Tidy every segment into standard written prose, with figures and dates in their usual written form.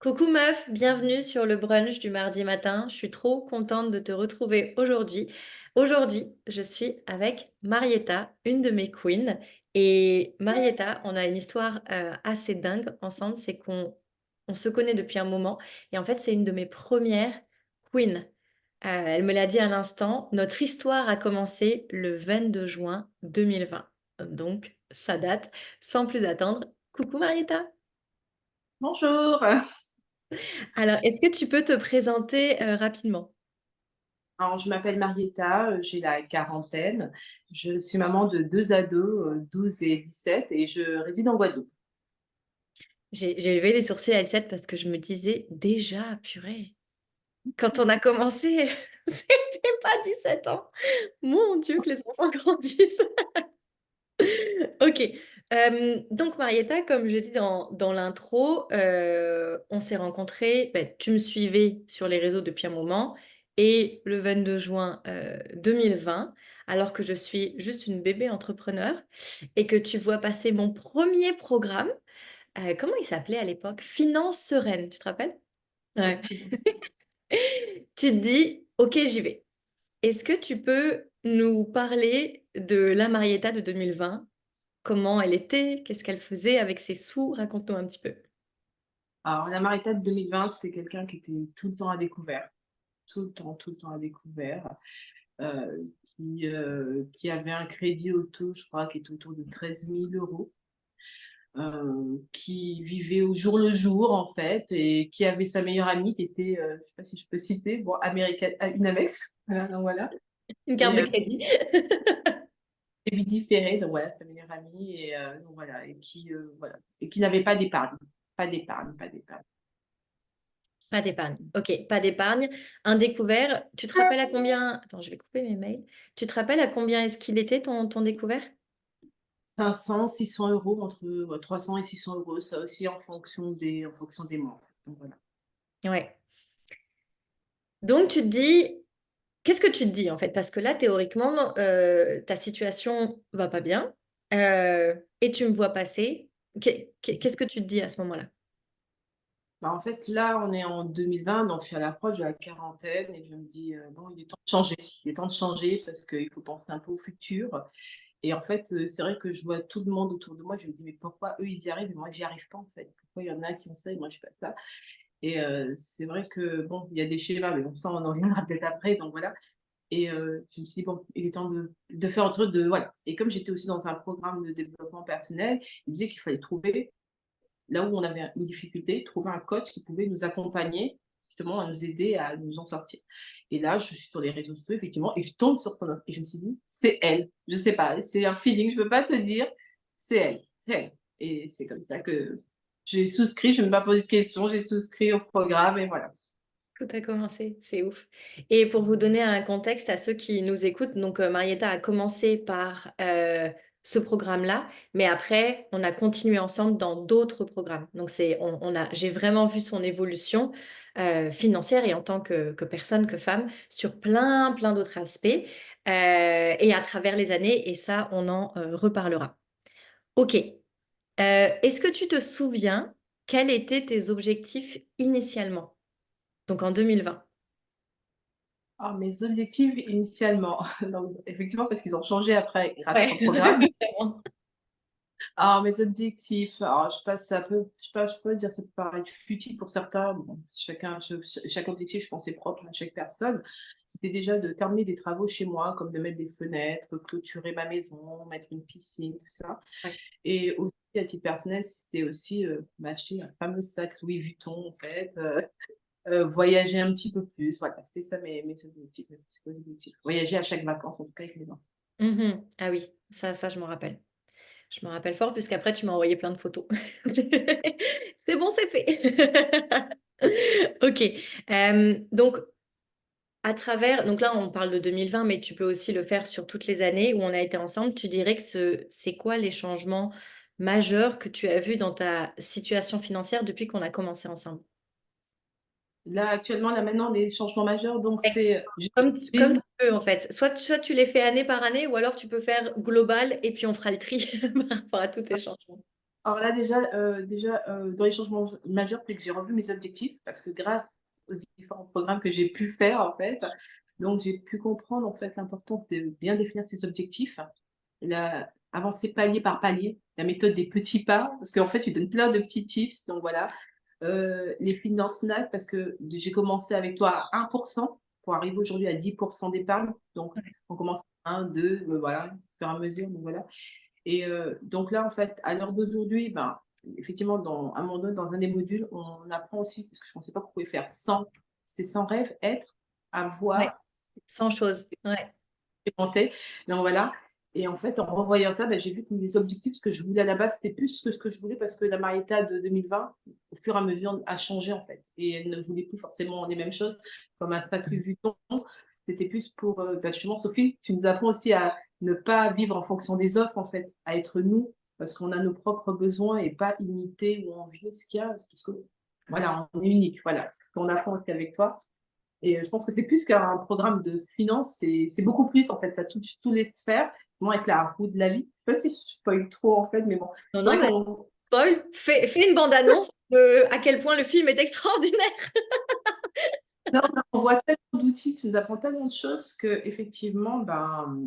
Coucou meuf, bienvenue sur le brunch du mardi matin. Je suis trop contente de te retrouver aujourd'hui. Aujourd'hui, je suis avec Marietta, une de mes queens. Et Marietta, on a une histoire assez dingue ensemble, c'est qu'on se connaît depuis un moment. Et en fait, c'est une de mes premières queens. Elle me l'a dit à l'instant, notre histoire a commencé le 22 juin 2020. Donc, ça date. Sans plus attendre, coucou Marietta. Bonjour. Alors, est-ce que tu peux te présenter, rapidement? Alors, je m'appelle Marietta, j'ai la quarantaine. Je suis maman de 2 ados, 12 et 17 et je réside en Guadeloupe. J'ai levé les sourcils à L7 parce que je me disais: «Déjà, purée, quand on a commencé, c'était pas 17 ans». Mon Dieu, que les enfants grandissent. OK, donc Marietta, comme je dis dans l'intro, on s'est rencontrés, tu me suivais sur les réseaux depuis un moment et le 22 juin, 2020, alors que je suis juste une bébé entrepreneur et que tu vois passer mon premier programme. Comment il s'appelait à l'époque? Finances sereines, tu te rappelles? Oui, Ouais. finance. Tu te dis: «OK, j'y vais». Est-ce que tu peux nous parler de la Marietta de 2020? Comment elle était? Qu'est-ce qu'elle faisait avec ses sous? Raconte-nous un petit peu. Alors la Marietta de 2020, c'était quelqu'un qui était tout le temps à découvert, tout le temps à découvert, qui avait un crédit auto, je crois, qui était autour de 13 000 €, qui vivait au jour le jour, en fait, et qui avait sa meilleure amie qui était, je ne sais pas si je peux citer, bon, américaine, une Amex, voilà, donc voilà. Une carte Et de crédit. Vidi Ferré, donc voilà, sa meilleure amie, et donc voilà, voilà, et qui n'avait pas d'épargne. Pas d'épargne, pas d'épargne. Pas d'épargne. OK, pas d'épargne. Un découvert, tu te rappelles à combien attends, je vais couper mes mails. Tu te rappelles à combien est-ce qu'il était ton découvert? 500-600 € entre, 300 et 600 €, ça aussi en fonction des mois, en fait, donc voilà. Ouais. Donc tu te dis qu'est-ce que tu te dis, en fait? Parce que là, théoriquement, ta situation va pas bien, et tu me vois passer. Qu'est-ce que tu te dis à ce moment-là? Bah, en fait, là, on est en 2020, donc je suis à l'approche de la quarantaine et je me dis: «Bon, il est temps de changer. Il est temps de changer parce qu'il faut penser un peu au futur». Et en fait, c'est vrai que je vois tout le monde autour de moi, je me dis: «Mais pourquoi eux, ils y arrivent et moi, j'y arrive pas, en fait? Pourquoi il y en a qui ont ça et moi, j'ai pas ça?» Et c'est vrai que bon, il y a des schémas, mais bon, ça, on en reviendra peut-être après, donc voilà. Et je me suis dit: «Bon, il est temps de faire un truc de», voilà. Et comme j'étais aussi dans un programme de développement personnel, il disait qu'il fallait trouver là où on avait une difficulté, trouver un coach qui pouvait nous accompagner, justement, à nous aider à nous en sortir. Et là, je suis sur les réseaux sociaux, effectivement, et je tombe sur ton offre et je me suis dit: «C'est elle». Je sais pas, c'est un feeling, je peux pas te dire, c'est elle, c'est elle. Et c'est comme ça que j'ai souscrit, je ne me suis pas posé de questions, j'ai souscrit au programme et voilà. Tout a commencé, c'est ouf. Et pour vous donner un contexte à ceux qui nous écoutent, donc Marietta a commencé par, ce programme-là, mais après on a continué ensemble dans d'autres programmes. Donc c'est on a j'ai vraiment vu son évolution, financière et en tant que personne, que femme, sur plein, plein d'autres aspects, et à travers les années et ça, on en, reparlera. OK, est-ce que tu te souviens quels étaient tes objectifs initialement? Donc en 2020? Alors mes objectifs initialement, donc effectivement parce qu'ils ont changé après grâce au Ouais, programme. vraiment. Alors mes objectifs, alors je sais pas, ça peut je sais pas, je peux dire ça peut paraître futile pour certains, bon, chaque objectif, je pense, est propre à chaque personne. C'était déjà de terminer des travaux chez moi, comme de mettre des fenêtres, clôturer ma maison, mettre une piscine, tout ça. Ouais, Et aussi à titre personnel, c'était aussi, m'acheter un fameux sac Louis Vuitton, en fait, voyager un petit peu plus. Voilà, c'était ça mes objectifs, mes petits objectifs. Voyager à chaque vacances, en tout cas avec mes enfants. mmh. Ah oui, ça je m'en rappelle. Je me rappelle fort puisqu'après tu m'as envoyé plein de photos. C'est bon, c'est fait. OK, donc à travers donc là on parle de 2020, mais tu peux aussi le faire sur toutes les années où on a été ensemble. Tu dirais que c'est quoi les changements majeurs que tu as vus dans ta situation financière depuis qu'on a commencé ensemble? Là, actuellement, là, maintenant, les changements majeurs, donc c'est, Comme tu veux en fait. Soit tu les fais année par année ou alors tu peux faire global et puis on fera le tri par rapport à tous tes changements. Alors là, dans les changements majeurs, c'est que j'ai revu mes objectifs parce que grâce aux différents programmes que j'ai pu faire, en fait, donc j'ai pu comprendre, en fait, l'importance de bien définir ses objectifs, avancer palier par palier, la méthode des petits pas, parce qu'en fait, tu donnes plein de petits tips, donc voilà. Les finances NAC, parce que j'ai commencé avec toi à 1 pour arriver aujourd'hui à 10 d'épargne, donc Ouais. on commence à 1, 2, voilà, au fur et à mesure, donc voilà. Et donc là, en fait, à l'heure d'aujourd'hui, ben, effectivement, à un moment donné, dans un des modules, on apprend aussi, parce que je ne pensais pas qu'on pouvait faire sans, c'était sans rêve, être, Ouais, avoir, 100 choses. Ouais. expérimenter. Donc voilà. Et en fait, en revoyant ça, ben, j'ai vu que mes objectifs, ce que je voulais à la base, c'était plus que ce que je voulais parce que la Marietta de 2020, au fur et à mesure, a changé en fait. Et elle ne voulait plus forcément les mêmes choses, comme un Facu Vuitton. C'était plus pour, ben, justement, Sophie, tu nous apprends aussi à ne pas vivre en fonction des autres, en fait, à être nous, parce qu'on a nos propres besoins et pas imiter ou envier ce qu'il y a, parce que voilà, on est unique, voilà. C'est ce qu'on apprend aussi avec toi. Et je pense que c'est plus qu'un programme de finance, c'est beaucoup plus en fait, ça touche toutes les sphères, moi avec la roue de la vie. Je sais pas si je spoil trop en fait, mais bon, Non, c'est non, vrai mais qu'on Paul, fais une bande-annonce de à quel point le film est extraordinaire. non, on voit tellement d'outils, tu nous apprends tellement de choses qu'effectivement, ben,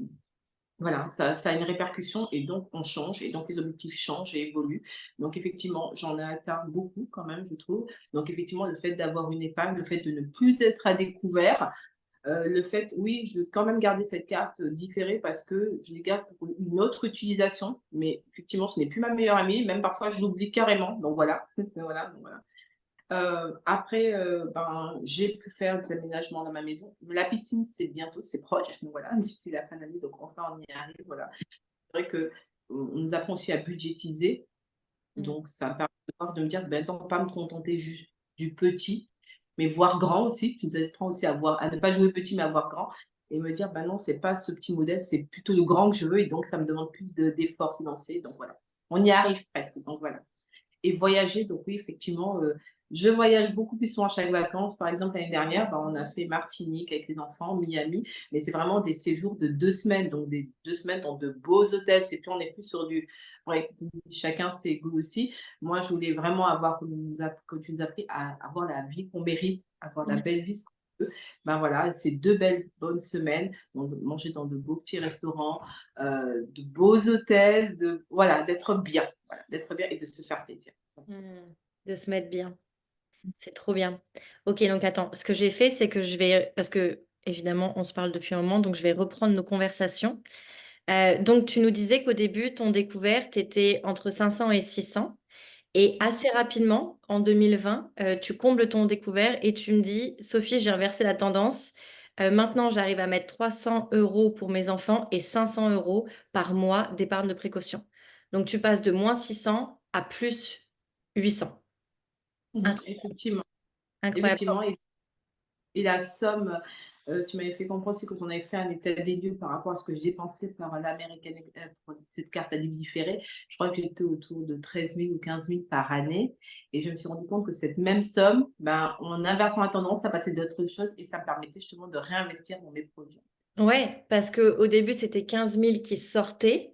voilà, ça a une répercussion et donc on change et donc les objectifs changent et évoluent. Donc effectivement, j'en ai atteint beaucoup quand même, je trouve. Donc effectivement, le fait d'avoir une épargne, le fait de ne plus être à découvert, le fait, oui, je veux quand même garder cette carte différée parce que je les garde pour une autre utilisation, mais effectivement, ce n'est plus ma meilleure amie, même parfois je l'oublie carrément, donc voilà. Voilà, donc voilà. Après, ben, j'ai pu faire des aménagements dans ma maison. La piscine, c'est bientôt, c'est proche, donc voilà, d'ici la fin de l'année, donc enfin on y arrive, voilà. C'est vrai qu'on nous apprend aussi à budgétiser, Mmh. donc ça me permet de me dire: «Ben non, pas me contenter juste du petit, mais voir grand aussi». Tu nous apprends aussi à ne pas jouer petit, mais à voir grand et me dire: «Ben non, c'est pas ce petit modèle, c'est plutôt le grand que je veux et donc ça me demande plus d'efforts financiers», donc voilà. On y arrive presque, donc voilà. Et voyager, donc oui, effectivement, je voyage beaucoup plus souvent à chaque vacances. Par exemple, l'année dernière, bah, on a fait Martinique avec les enfants, Miami, mais c'est vraiment des séjours de 2 semaines, donc des 2 semaines dans de beaux hôtels. C'est plus on est plus sur du ouais, chacun ses goûts aussi. Moi, je voulais vraiment avoir, comme tu nous as appris, à avoir la vie qu'on mérite, avoir la Mmh. belle vie, ce qu'on veut. Ben voilà, c'est 2 belles bonnes semaines, donc manger dans de beaux petits restaurants, de beaux hôtels, voilà, d'être bien, voilà, d'être bien et de se faire plaisir. Mmh. De se mettre bien. C'est trop bien. OK, donc attends, ce que j'ai fait, c'est que je vais parce qu'évidemment, on se parle depuis un moment, donc je vais reprendre nos conversations. Donc tu nous disais qu'au début, ton découverte était entre 500 et 600 et assez rapidement, en 2020, tu combles ton découvert et tu me dis: «Sophie, j'ai inversé la tendance. Maintenant, j'arrive à mettre 300 € pour mes enfants et 500 € par mois d'épargne de précaution». Donc tu passes de -600 à +800. Effectivement, Incroyable. effectivement et la somme, tu m'avais fait comprendre aussi quand on avait fait un état des lieux par rapport à ce que je dépensais par l'American pour cette carte à débit différé. Je crois que j'étais autour de 13 000 ou 15 000 par année et je me suis rendu compte que cette même somme, ben, en inversant la tendance, ça passait d'autres choses et ça me permettait justement de réinvestir dans mes projets. Ouais, parce qu'au début, c'était 15 000 qui sortaient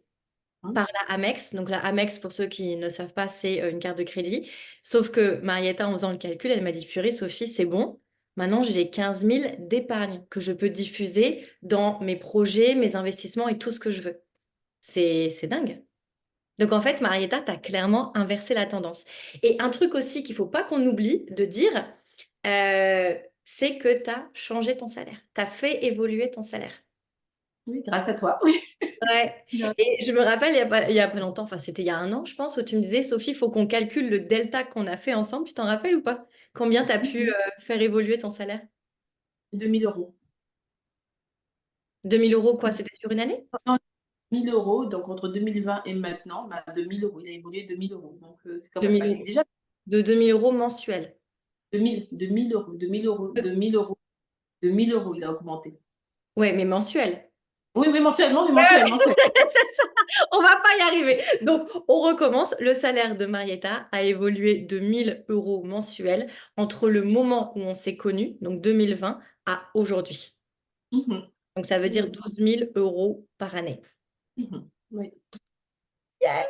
Mmh. par la Amex. Donc la Amex, pour ceux qui ne savent pas, c'est, une carte de crédit. Sauf que Marietta, en faisant le calcul, elle m'a dit: «Purée Sophie, c'est bon. Maintenant, j'ai 15 000 d'épargne que je peux diffuser dans mes projets, mes investissements et tout ce que je veux». C'est dingue. Donc en fait, Marietta, tu as clairement inversé la tendance. Et un truc aussi qu'il faut pas qu'on oublie de dire, c'est que tu as changé ton salaire. Tu as fait évoluer ton salaire. Oui, grâce à toi, oui. Ouais et je me rappelle il y a pas longtemps, enfin c'était il y a 1 an je pense, où tu me disais: «Sophie, il faut qu'on calcule le delta qu'on a fait ensemble». Tu t'en rappelles ou pas? Combien tu as pu, faire évoluer ton salaire? 2 000 €. 2 000 € quoi, c'était sur une année? Non, 1 000 €, donc entre 2020 et maintenant, bah, 2 000 €. Il a évolué de 1 000 €, donc c'est quand même 2 000 pas €. déjà De 2 000 € mensuels? 2 000 €, 2 000 €, il a augmenté. Ouais, mais mensuels? Oui, oui, mensuellement, oui, Ouais, mensuel, ouais, mensuel. c'est ça, on va pas y arriver. Donc on recommence. Le salaire de Marietta a évolué de 1 000 € mensuels entre le moment où on s'est connus, donc 2020, à aujourd'hui. Mmh mh. Donc ça veut dire Oui. 12 000 € par année. Mmh mh. Oui. Yeah!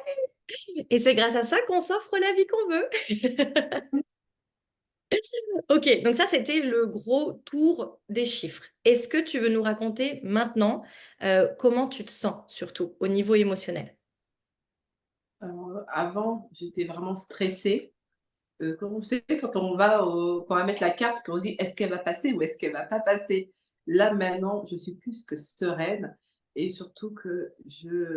Et c'est grâce à ça qu'on s'offre la vie qu'on veut. OK, donc ça, c'était le gros tour des chiffres. Est-ce que tu veux nous raconter maintenant, comment tu te sens, surtout au niveau émotionnel? Avant, j'étais vraiment stressée. Quand vous savez, quand on va mettre la carte, qu'on se dit: «Est-ce qu'elle va passer ou est-ce qu'elle va pas passer?» Là, maintenant, je suis plus que sereine et surtout que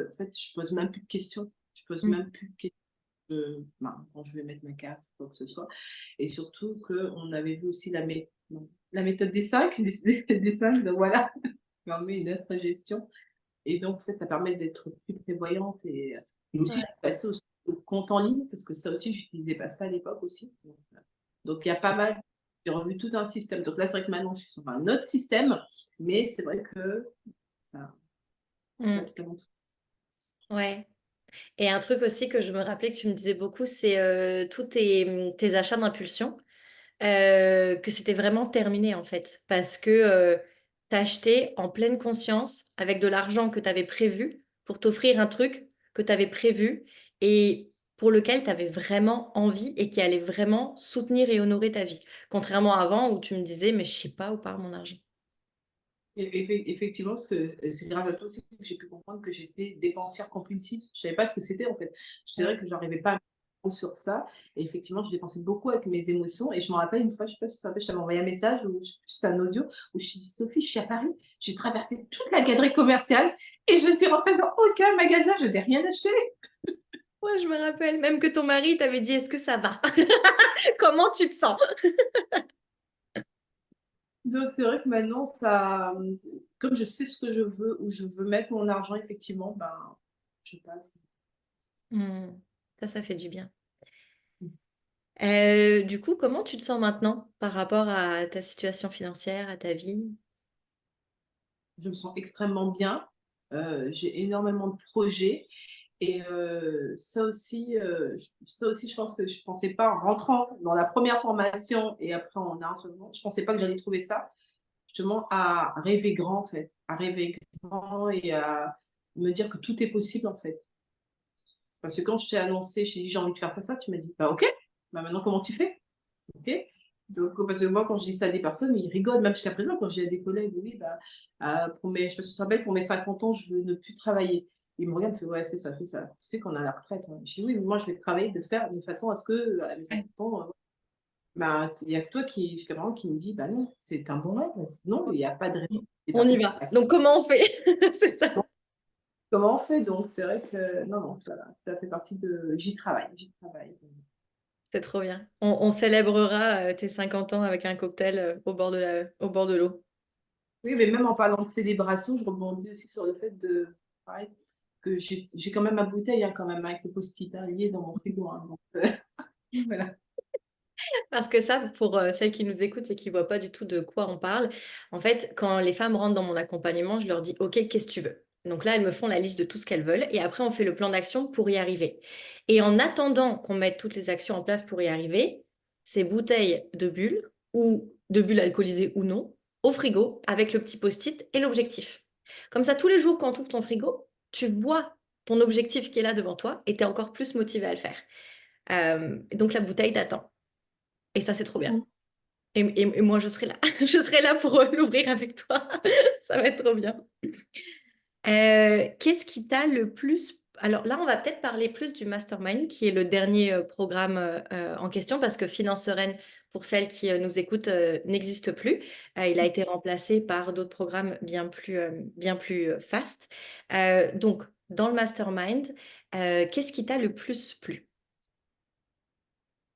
en fait, je pose même plus de questions. Je pose Mmh. même plus de questions, quand je vais mettre ma carte, quoi que ce soit et surtout qu'on avait vu aussi la méthode des 5, des 5, donc voilà, ça permet une autre gestion et donc en fait, ça permet d'être plus prévoyante et aussi de Ouais. passer aussi au compte en ligne parce que ça aussi, j'utilisais pas ça à l'époque aussi, donc il y a pas mal j'ai revu tout un système. Donc là, c'est vrai que maintenant, je suis sur un autre système, mais c'est vrai que ça pas Mmh. totalement tout. Ouais. Et un truc aussi que je me rappelais que tu me disais beaucoup, c'est, tous tes, tes achats d'impulsion, que c'était vraiment terminé, en fait. Parce que, tu acheté en pleine conscience avec de l'argent que tu avais prévu pour t'offrir un truc que tu avais prévu et pour lequel tu avais vraiment envie et qui allait vraiment soutenir et honorer ta vie. Contrairement à avant où tu me disais: «Mais je sais pas où part mon argent». Effectivement, parce que, c'est grâce à toi aussi que j'ai pu comprendre que j'étais dépensière compulsive. Je savais pas ce que c'était, en fait. C'est Mmh. vrai que j'arrivais pas à me mettre sur ça et effectivement, je dépensais beaucoup avec mes émotions et je me rappelle une fois, je sais pas si tu te rappelles, je t'avais envoyé un message ou je c'était un audio où je t'ai dit: «Sophie, je suis à Paris, j'ai traversé toute la galerie commerciale et je ne suis rentrée dans aucun magasin, je n'ai rien acheté». Ouais, je me rappelle même que ton mari t'avait dit: «Est-ce que ça va? Comment tu te sens?» Donc c'est vrai que maintenant ça, comme je sais ce que je veux, où je veux mettre mon argent, effectivement, ben, je passe. Mmh. Ça fait du bien. Mmh. Du coup, comment tu te sens maintenant par rapport à ta situation financière, à ta vie? Je me sens extrêmement bien, j'ai énormément de projets et ça aussi je pense que je pensais pas en rentrant dans la première formation et après en un seul moment, je pensais pas que j'allais trouver ça. Justement à rêver grand en fait, à rêver grand et à me dire que tout est possible en fait. Parce que quand je t'ai annoncé, je t'ai dit: «J'ai envie de faire ça, ça», tu m'as dit: «Bah OK, bah maintenant comment tu fais?» OK. Donc, parce que moi, quand je dis ça à des personnes, ils rigolent, même jusqu'à présent, quand je dis à des collègues: «Oui, bah, pour mes» je sais pas si tu te rappelles, «Pour mes 50 ans, je veux ne plus travailler». Ils me regardent, ils font: «Ouais, c'est ça, c'est ça. Tu sais qu'on a la retraite, hein». Je dis: «Oui, mais moi, je vais travailler de faire de façon à ce que, à mes Ouais. 50 ans, bah, il y a que toi qui jusqu'à maintenant qui me dis: "Bah non, c'est un bon rêve". Non, il y a pas de rêve. Mmh. Des On y personnes va. Donc comment on fait? C'est ça. comment on fait? Donc c'est vrai que non, non, ça fait partie de j'y travaille. C'est trop bien. On célébrera, tes 50 ans avec un cocktail, au bord de l'eau. Oui, mais même en parlant de célébration, je rebondis aussi sur le fait de pareil, que j'ai quand même ma bouteille, hein, quand même, avec le post-it, hein, lié dans mon frigo, hein, donc voilà. Parce que ça, pour, celles qui nous écoutent et qui voient pas du tout de quoi on parle, en fait, quand les femmes rentrent dans mon accompagnement, je leur dis: «OK, qu'est-ce que tu veux?» Donc là, elles me font la liste de tout ce qu'elles veulent et après on fait le plan d'action pour y arriver et en attendant qu'on mette toutes les actions en place pour y arriver, ces bouteilles de bulles ou de bulles alcoolisées ou non, au frigo avec le petit post-it et l'objectif. Comme ça, tous les jours quand tu ouvres ton frigo, tu vois ton objectif qui est là devant toi et tu es encore plus motivé à le faire. Donc la bouteille t'attend et ça, c'est trop bien. Mmh. Et moi, je serai là. Je serai là pour, l'ouvrir avec toi. Ça va être trop bien. Qu'est-ce qui t'a le plus alors là, on va peut-être parler plus du mastermind qui est le dernier, programme, en question parce que Finances sereines, pour celles qui, nous écoutent, n'existe plus. Il a été remplacé par d'autres programmes bien plus, fast. Donc dans le mastermind, qu'est-ce qui t'a le plus plu?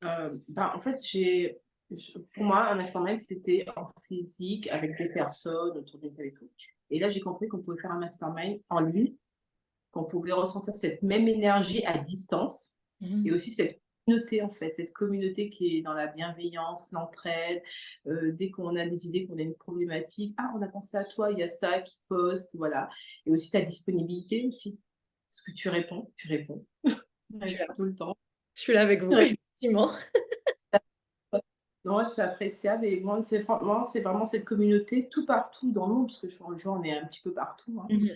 Bah, en fait, pour moi, un mastermind, c'était en physique, avec des personnes autour d'une table et tout. Et là, j'ai compris qu'on pouvait faire un mastermind en ligne, qu'on pouvait ressentir cette même énergie à distance et Mmh. aussi cette communauté, en fait, cette communauté qui est dans la bienveillance, l'entraide. Dès qu'on a des idées, qu'on a une problématique: «Ah, on a pensé à toi, il y a ça qui poste», voilà. Et aussi ta disponibilité aussi, parce que tu réponds, tu Je suis là. réponds tout le temps. Je suis là avec Tu vous, réponds. effectivement. Non, ouais, c'est appréciable et moi, c'est vraiment cette communauté tout partout dans le monde, parce que je vois on est un petit peu partout, hein. Mmh.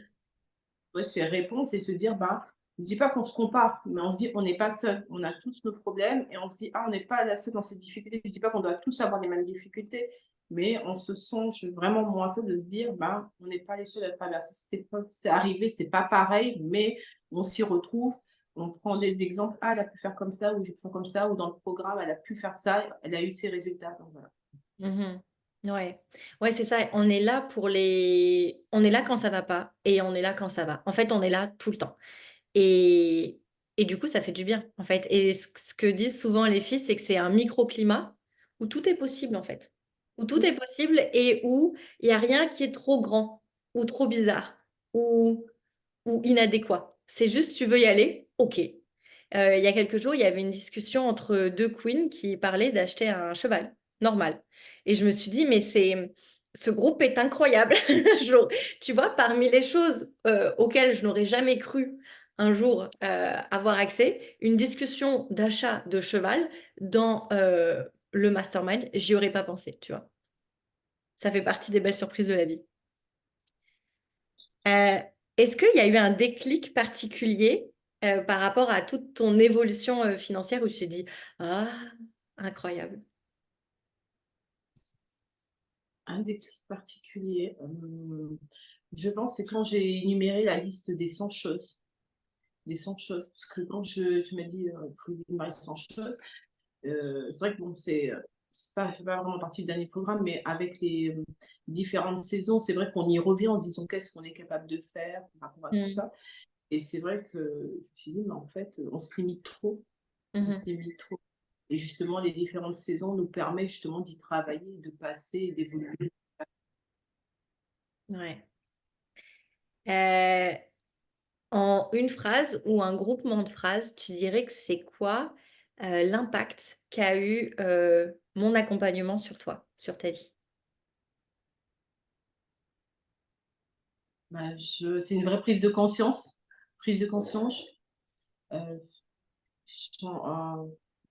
Ouais, c'est répondre, c'est se dire: «Bah, Je dis pas qu'on se compare, mais on se dit: «On n'est pas seul». On a tous nos problèmes et on se dit: «Ah, on n'est pas la seule dans ces difficultés». Je dis pas qu'on doit tous avoir les mêmes difficultés, mais on se sent vraiment moins seul de se dire: «Ben, on n'est pas les seuls à traverser cette épreuve. C'est arrivé, c'est pas pareil, mais on s'y retrouve». On prend des exemples: «Ah, elle a pu faire comme ça» ou «J'ai pu faire comme ça» ou «Dans le programme, elle a pu faire ça, elle a eu ces résultats». Donc voilà. Mmh. Ouais. Ouais, c'est ça, on est là quand ça va pas et on est là quand ça va. En fait, on est là tout le temps et du coup, ça fait du bien, en fait et ce que disent souvent les filles, c'est que c'est un microclimat où tout est possible, en fait. Où tout Mmh. est possible et où il y a rien qui est trop grand ou trop bizarre ou inadéquat. C'est juste tu veux y aller, OK. Il y a quelques jours, il y avait une discussion entre 2 queens qui parlaient d'acheter un cheval, normal et je me suis dit: «Mais ce groupe est incroyable». Jo Tu vois, parmi les choses, auxquelles je n'aurais jamais cru un jour, avoir accès, une discussion d'achat de cheval dans, le mastermind, j'y aurais pas pensé, tu vois? Ça fait partie des belles surprises de la vie. Heu, Est-ce qu'il y a eu un déclic particulier, par rapport à toute ton évolution, financière où tu t'es dit: «Ah, incroyable». Un déclic particulier, je pense, c'est quand j'ai énuméré la liste des 100 choses. Des 100 choses, parce que quand tu m'as dit, il faut énumérer 100 choses, c'est vrai que bon, c'est pas, fait pas vraiment partie du dernier programme, mais avec les différentes saisons, c'est vrai qu'on y revient en se disant qu'est-ce qu'on est capable de faire par rapport à tout Mmh. ça. Et c'est vrai que je me suis dit, mais en fait, on se limite trop, on Mmh. se limite trop. Et justement, les différentes saisons nous permettent justement d'y travailler, de passer et d'évoluer. Ouais. Heu, En une phrase ou un groupement de phrases, tu dirais que c'est quoi, l'impact qu'a eu, mon accompagnement sur toi, sur ta vie? Bah, c'est une vraie prise de conscience, heu,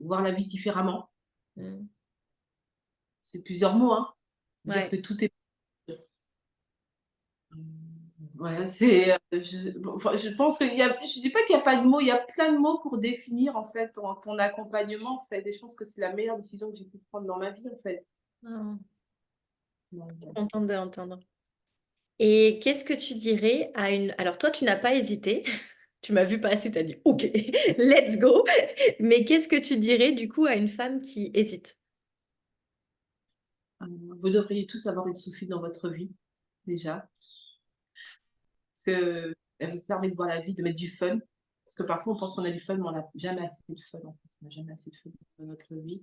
voir la vie différemment. Mmh. C'est plusieurs mots, hein. Dire Ouais. que tout est voilà, bon, enfin, je pense qu'il y a je dis pas qu'il y a pas de mots, il y a plein de mots pour définir, en fait, ton accompagnement, en fait et je pense que c'est la meilleure décision que j'ai pu prendre dans ma vie, en fait. Oh, Donc contente de l'entendre. Et qu'est-ce que tu dirais à une alors toi, tu n'as pas hésité, tu m'as vu passer, tu as dit: «OK, let's go». Mais qu'est-ce que tu dirais du coup à une femme qui hésite? vous devriez tous avoir une Sophie dans votre vie, déjà, parce qu'elle vous permet de voir la vie, de mettre du fun. Parce que parfois, on pense qu'on a du fun, mais on n'a jamais assez de fun, en fait. On n'a jamais assez de fun dans notre vie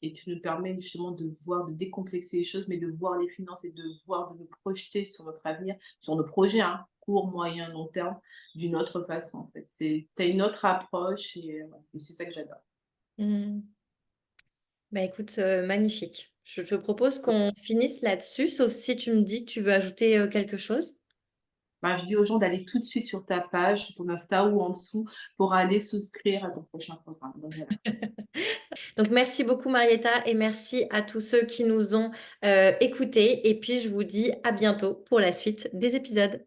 et tu nous permets justement de voir, de décomplexer les choses, mais de voir les finances et de voir, de nous projeter sur notre avenir, sur nos projets, hein, court, moyen, long terme, d'une autre façon, en fait. Tu as une autre approche et c'est ça que j'adore. Mmh. Bah, écoute, magnifique. Je te propose qu'on finisse là-dessus, sauf si tu me dis que tu veux ajouter, quelque chose? Bah, je dis aux gens d'aller tout de suite sur ta page, sur ton Insta ou en dessous pour aller souscrire à ton prochain programme. Donc voilà. Donc merci beaucoup Marietta et merci à tous ceux qui nous ont, écoutés et puis je vous dis à bientôt pour la suite des épisodes.